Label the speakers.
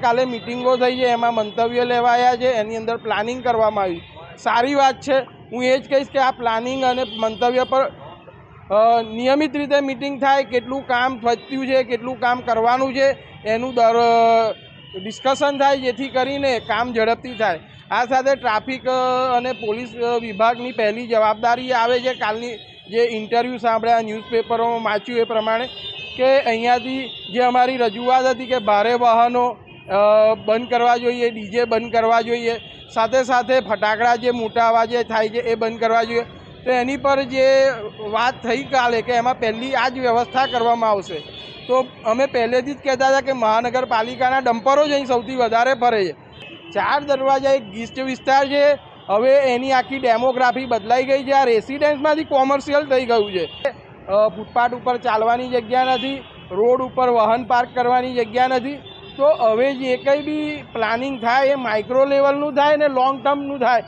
Speaker 1: કાલે મિટિંગો થઈ છે, એમાં મંતવ્ય લેવાયા છે, એની અંદર પ્લાનિંગ કરવામાં આવ્યું। સારી વાત છે। હું એ જ કહીશ કે આ પ્લાનિંગ અને મંતવ્ય પર નિયમિત રીતે મિટિંગ થાય, કેટલું કામ વધ્યું છે, કેટલું કામ કરવાનું છે એનું ડિસ્કશન થાય, જેથી કરીને કામ ઝડપથી થાય। આ સાથે ટ્રાફિક અને પોલીસ વિભાગની પહેલી જવાબદારી આવે છે, કાલની જે ઇન્ટરવ્યૂ સાંભળ્યા, ન્યૂઝપેપરોમાં વાંચ્યું એ પ્રમાણે, કે અહીંયાથી જે અમારી રજૂઆત હતી કે ભારે વાહનો બંધ કરવા જોઈએ, ડીજે બંધ કરવા જોઈએ, સાથે સાથે ફટાકડા જે મોટા અવાજે થાય છે એ બંધ કરવા જોઈએ। તો એની પર જે વાત થઈ કાલે કે એમાં પહેલી આ જ વ્યવસ્થા કરવામાં આવશે। તો અમે પહેલેથી જ કહેતા હતા કે મહાનગરપાલિકાના ડમ્પરો જ અહીં સૌથી વધારે ફરે છે। 4 દરવાજા એક ગીચ વિસ્તાર છે, હવે એની આખી ડેમોગ્રાફી બદલાઈ ગઈ છે। આ રેસિડેન્સમાંથી કોમર્શિયલ થઈ ગયું છે। ફૂટપાથ ઉપર ચાલવાની જગ્યા નથી, રોડ ઉપર વાહન પાર્ક કરવાની જગ્યા નથી। તો હવે જે કંઈ બી પ્લાનિંગ થાય એ માઇક્રો લેવલનું થાય ને લોંગ ટર્મનું થાય।